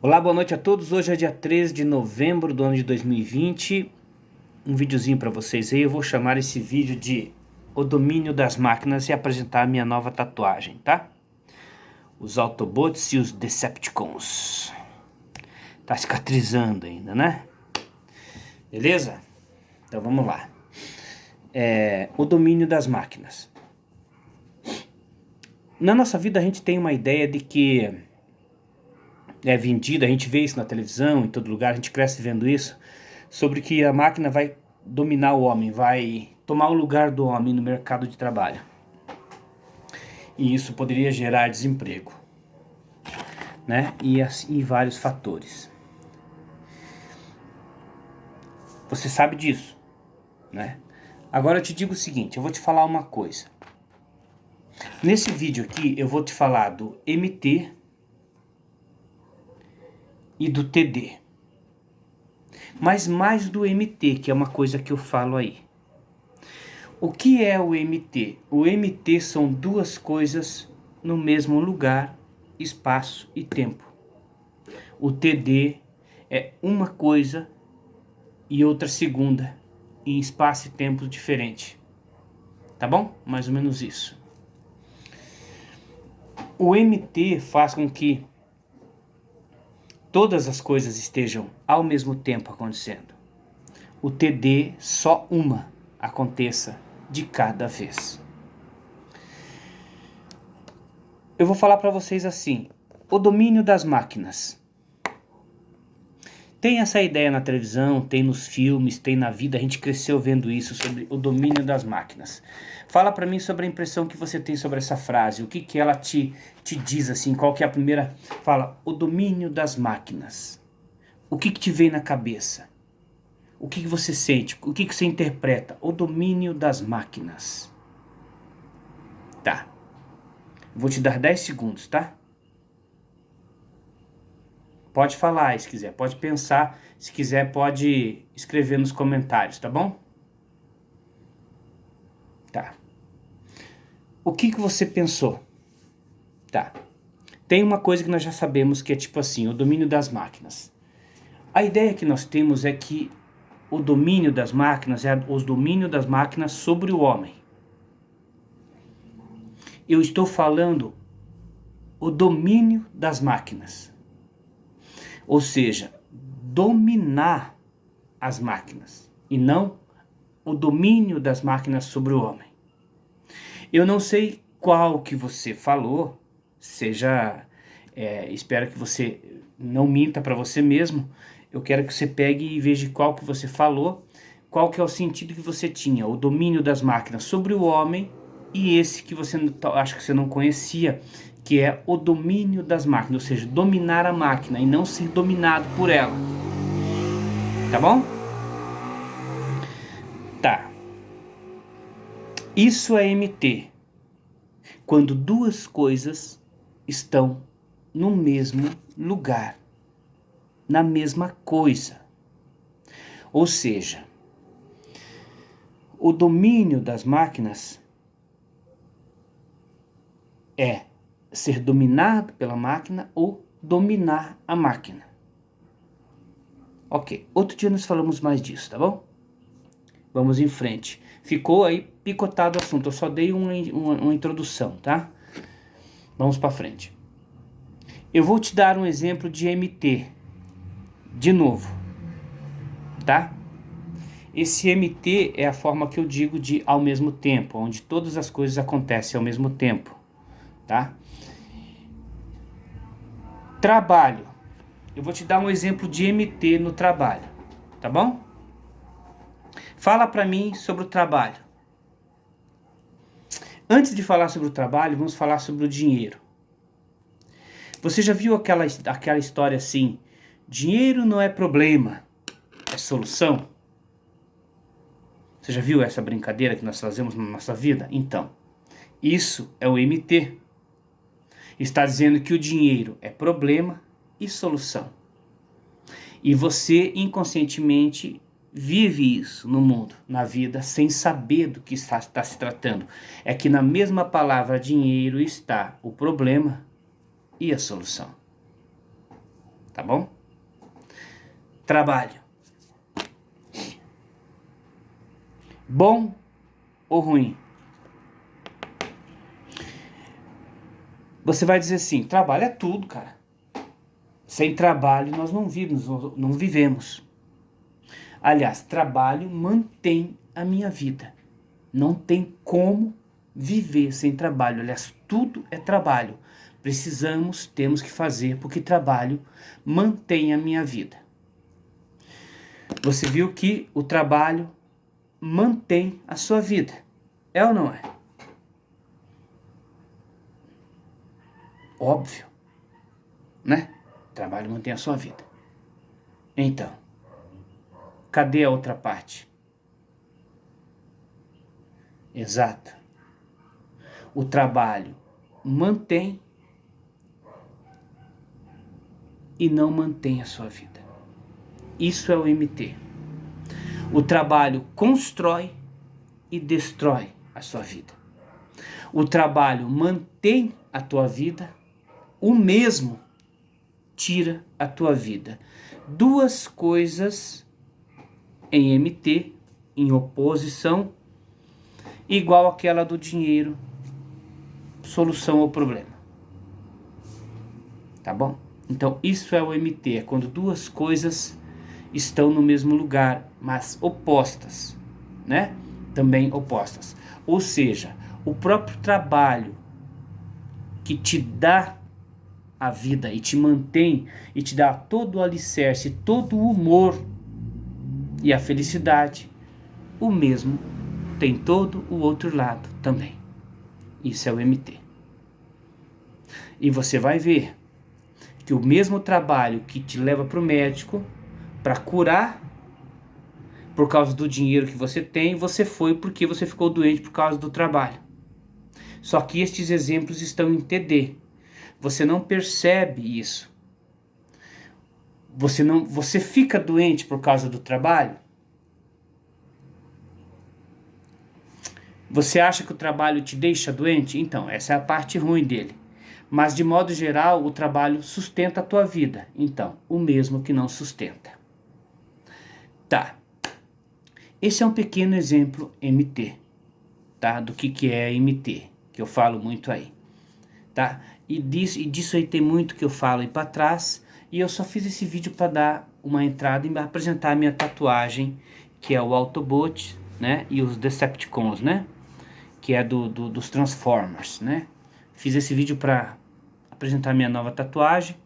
Olá, boa noite a todos. Hoje é dia 13 de novembro do ano de 2020. Um videozinho para vocês aí. Eu vou chamar esse vídeo de O Domínio das Máquinas e apresentar a minha nova tatuagem, tá? Os Autobots e os Decepticons. Tá cicatrizando ainda, né? Beleza? Então vamos lá. O domínio das máquinas. Na nossa vida a gente tem uma ideia de que é vendida, a gente vê isso na televisão, em todo lugar, a gente cresce vendo isso, sobre que a máquina vai dominar o homem, vai tomar o lugar do homem no mercado de trabalho. E isso poderia gerar desemprego, né? E vários fatores. Você sabe disso, né? Agora eu te digo o seguinte, eu vou te falar uma coisa. Nesse vídeo aqui eu vou te falar do MT e do TD. Mas mais do MT, que é uma coisa que eu falo aí. O que é o MT? O MT são duas coisas no mesmo lugar, espaço e tempo. O TD é uma coisa e outra segunda, em espaço e tempo diferente. Tá bom? Mais ou menos isso. O MT faz com que todas as coisas estejam ao mesmo tempo acontecendo. O TD, só uma aconteça de cada vez. Eu vou falar para vocês assim, o domínio das máquinas. Tem essa ideia na televisão, tem nos filmes, tem na vida, a gente cresceu vendo isso, sobre o domínio das máquinas. Fala para mim sobre a impressão que você tem sobre essa frase, o que ela te diz assim, qual que é a primeira... Fala, o domínio das máquinas. O que te vem na cabeça? O que você sente? O que você interpreta? O domínio das máquinas. Tá. Vou te dar 10 segundos, tá? Pode falar se quiser, pode pensar. Se quiser, pode escrever nos comentários, tá bom? Tá. O que você pensou? Tá. Tem uma coisa que nós já sabemos que é tipo assim, o domínio das máquinas. A ideia que nós temos é que o domínio das máquinas é o domínio das máquinas sobre o homem. Eu estou falando o domínio das máquinas. Ou seja, dominar as máquinas e não o domínio das máquinas sobre o homem. Eu não sei qual que você falou, espero que você não minta para você mesmo. Eu quero que você pegue e veja qual que você falou, qual que é o sentido que você tinha, o domínio das máquinas sobre o homem e esse que você acha que você não conhecia, que é o domínio das máquinas, ou seja, dominar a máquina e não ser dominado por ela. Tá bom? Tá. Isso é MT. Quando duas coisas estão no mesmo lugar, na mesma coisa. Ou seja, o domínio das máquinas é ser dominado pela máquina ou dominar a máquina. Ok, outro dia nós falamos mais disso, tá bom? Vamos em frente. Ficou aí picotado o assunto, eu só dei uma introdução, tá? Vamos para frente. Eu vou te dar um exemplo de MT, de novo, tá? Esse MT é a forma que eu digo de ao mesmo tempo, onde todas as coisas acontecem ao mesmo tempo, tá? Trabalho. Eu vou te dar um exemplo de MT no trabalho, tá bom? Fala para mim sobre o trabalho. Antes de falar sobre o trabalho, vamos falar sobre o dinheiro. Você já viu aquela história assim? Dinheiro não é problema, é solução? Você já viu essa brincadeira que nós fazemos na nossa vida? Então, isso é o MT. Está dizendo que o dinheiro é problema e solução. E você inconscientemente vive isso no mundo, na vida, sem saber do que está se tratando. É que na mesma palavra dinheiro está o problema e a solução. tá bom? Trabalho. Bom ou ruim? Você vai dizer assim, trabalho é tudo, cara. Sem trabalho nós não vivemos. Aliás, trabalho mantém a minha vida. Não tem como viver sem trabalho. Aliás, tudo é trabalho. Temos que fazer, porque trabalho mantém a minha vida. Você viu que o trabalho mantém a sua vida. É ou não é? Óbvio, né? O trabalho mantém a sua vida. Então, cadê a outra parte? Exato. O trabalho mantém e não mantém a sua vida. Isso é o MT. O trabalho constrói e destrói a sua vida. O trabalho mantém a tua vida, o mesmo tira a tua vida. Duas coisas em MT, em oposição, igual àquela do dinheiro, solução ao problema. Tá bom? Então isso é o MT, é quando duas coisas estão no mesmo lugar, mas opostas, né? Também opostas. Ou seja, o próprio trabalho que te dá a vida e te mantém e te dá todo o alicerce, todo o humor e a felicidade, o mesmo tem todo o outro lado também. Isso é o MT. E você vai ver que o mesmo trabalho que te leva para o médico para curar por causa do dinheiro que você tem, você foi porque você ficou doente por causa do trabalho. Só que estes exemplos estão em TD. Você não percebe isso. Você fica doente por causa do trabalho? Você acha que o trabalho te deixa doente? Então, essa é a parte ruim dele. Mas de modo geral, o trabalho sustenta a tua vida. Então, o mesmo que não sustenta. Tá. Esse é um pequeno exemplo MT, tá? Do que é MT, que eu falo muito aí, tá? E disso aí tem muito que eu falo aí para trás, e eu só fiz esse vídeo para dar uma entrada e apresentar a minha tatuagem, que é o Autobot, né? E os Decepticons, né? Que é dos Transformers, né? Fiz esse vídeo para apresentar minha nova tatuagem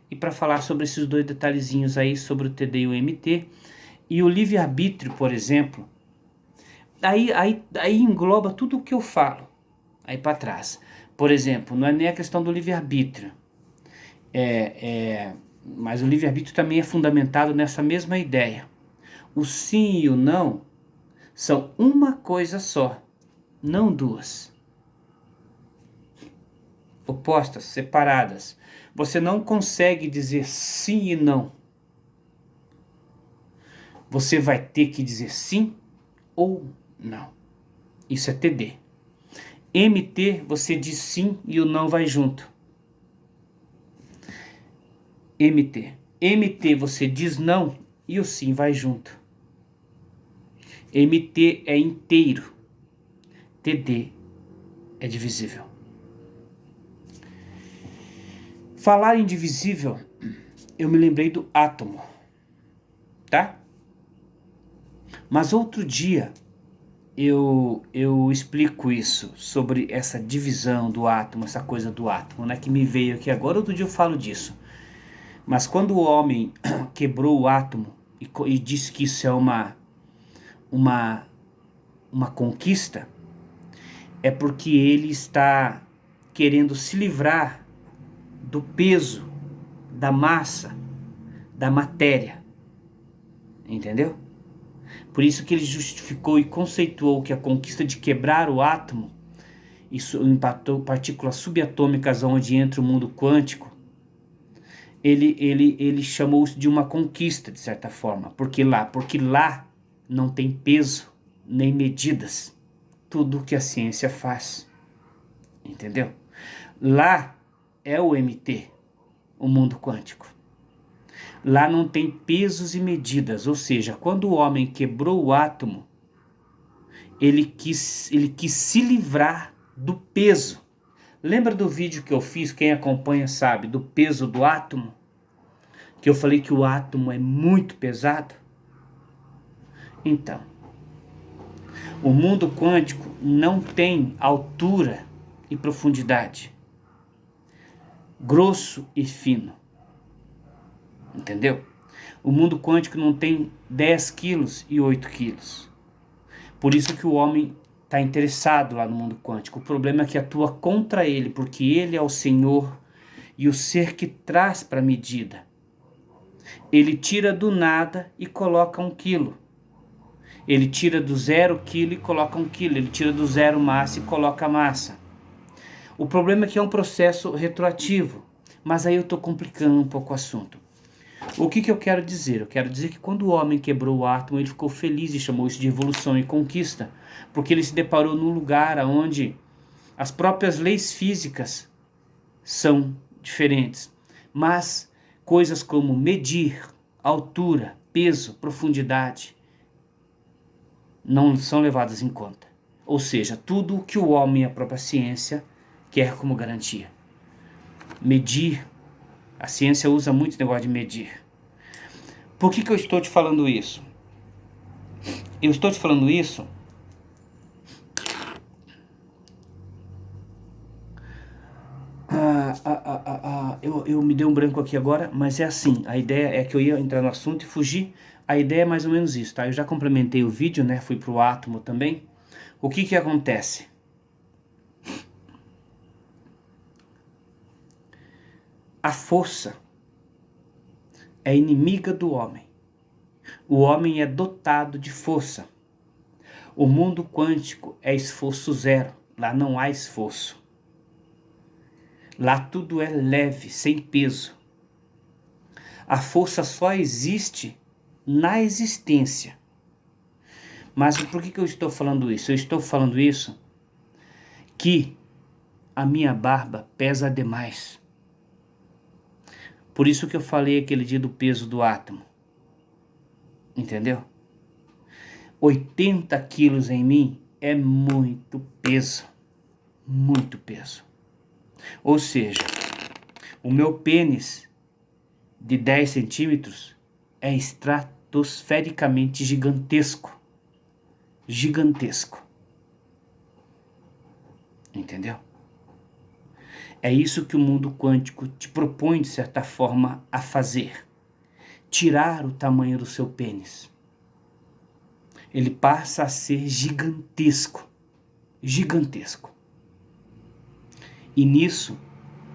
e para falar sobre esses dois detalhezinhos aí, sobre o TD e o MT. E o livre-arbítrio, por exemplo, aí engloba tudo o que eu falo aí para trás. Por exemplo, não é nem a questão do livre-arbítrio, mas o livre-arbítrio também é fundamentado nessa mesma ideia. O sim e o não são uma coisa só, não duas. Opostas, separadas. Você não consegue dizer sim e não. Você vai ter que dizer sim ou não. Isso é TD. MT, você diz sim e o não vai junto. MT, você diz não e o sim vai junto. MT é inteiro. TD é divisível. Falar em divisível, eu me lembrei do átomo, tá? Mas outro dia eu explico isso, sobre essa divisão do átomo, essa coisa do átomo, né? Que me veio aqui agora, outro dia eu falo disso. Mas quando o homem quebrou o átomo e disse que isso é uma conquista, é porque ele está querendo se livrar do peso, da massa, da matéria. Entendeu? Por isso que ele justificou e conceituou que a conquista de quebrar o átomo, isso impactou partículas subatômicas onde entra o mundo quântico, ele chamou isso de uma conquista, de certa forma. Porque lá não tem peso nem medidas. Tudo que a ciência faz. Entendeu? Lá é o MT, o mundo quântico. Lá não tem pesos e medidas, ou seja, quando o homem quebrou o átomo, ele quis se livrar do peso. Lembra do vídeo que eu fiz, quem acompanha sabe, do peso do átomo? Que eu falei que o átomo é muito pesado? Então, o mundo quântico não tem altura e profundidade, grosso e fino. Entendeu? O mundo quântico não tem 10 quilos e 8 quilos. Por isso que o homem está interessado lá no mundo quântico. O problema é que atua contra ele, porque ele é o Senhor e o ser que traz para a medida. Ele tira do nada e coloca 1 quilo. Ele tira do 0 quilo e coloca 1 quilo. Ele tira do 0 massa e coloca massa. O problema é que é um processo retroativo. Mas aí eu estou complicando um pouco o assunto. O que eu quero dizer? Eu quero dizer que quando o homem quebrou o átomo, ele ficou feliz e chamou isso de evolução e conquista, porque ele se deparou num lugar onde as próprias leis físicas são diferentes, mas coisas como medir, altura, peso, profundidade não são levadas em conta. Ou seja, tudo o que o homem e a própria ciência quer como garantia. Medir, a ciência usa muito esse negócio de medir. Por que eu estou te falando isso? Eu estou te falando isso eu me dei um branco aqui agora, mas é assim, a ideia é que eu ia entrar no assunto e fugir. A ideia é mais ou menos isso, tá? Eu já complementei o vídeo, né? Fui pro átomo também. O que acontece? A força é inimiga do homem. O homem é dotado de força. O mundo quântico é esforço zero. Lá não há esforço. Lá tudo é leve, sem peso. A força só existe na existência. Mas por que eu estou falando isso? Eu estou falando isso que a minha barba pesa demais. Por isso que eu falei aquele dia do peso do átomo. Entendeu? 80 quilos em mim é muito peso. Muito peso. Ou seja, o meu pênis de 10 centímetros é estratosfericamente gigantesco. Gigantesco. Entendeu? É isso que o mundo quântico te propõe, de certa forma, a fazer. Tirar o tamanho do seu pênis. Ele passa a ser gigantesco. Gigantesco. E nisso,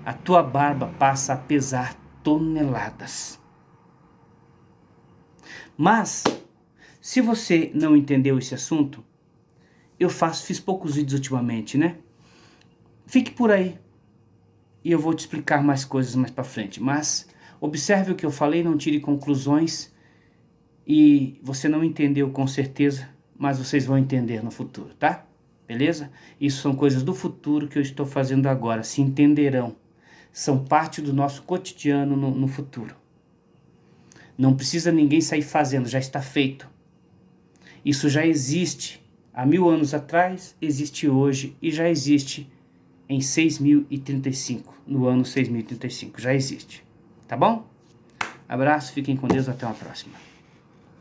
a tua barba passa a pesar toneladas. Mas, se você não entendeu esse assunto, fiz poucos vídeos ultimamente, né? Fique por aí. E eu vou te explicar mais coisas mais pra frente. Mas, observe o que eu falei, não tire conclusões. E você não entendeu com certeza, mas vocês vão entender no futuro, tá? Beleza? Isso são coisas do futuro que eu estou fazendo agora, se entenderão. São parte do nosso cotidiano no futuro. Não precisa ninguém sair fazendo, já está feito. Isso já existe há 1000 anos atrás, existe hoje e já existe em 6035, no ano 6035, já existe. Tá bom? Abraço, fiquem com Deus, até uma próxima.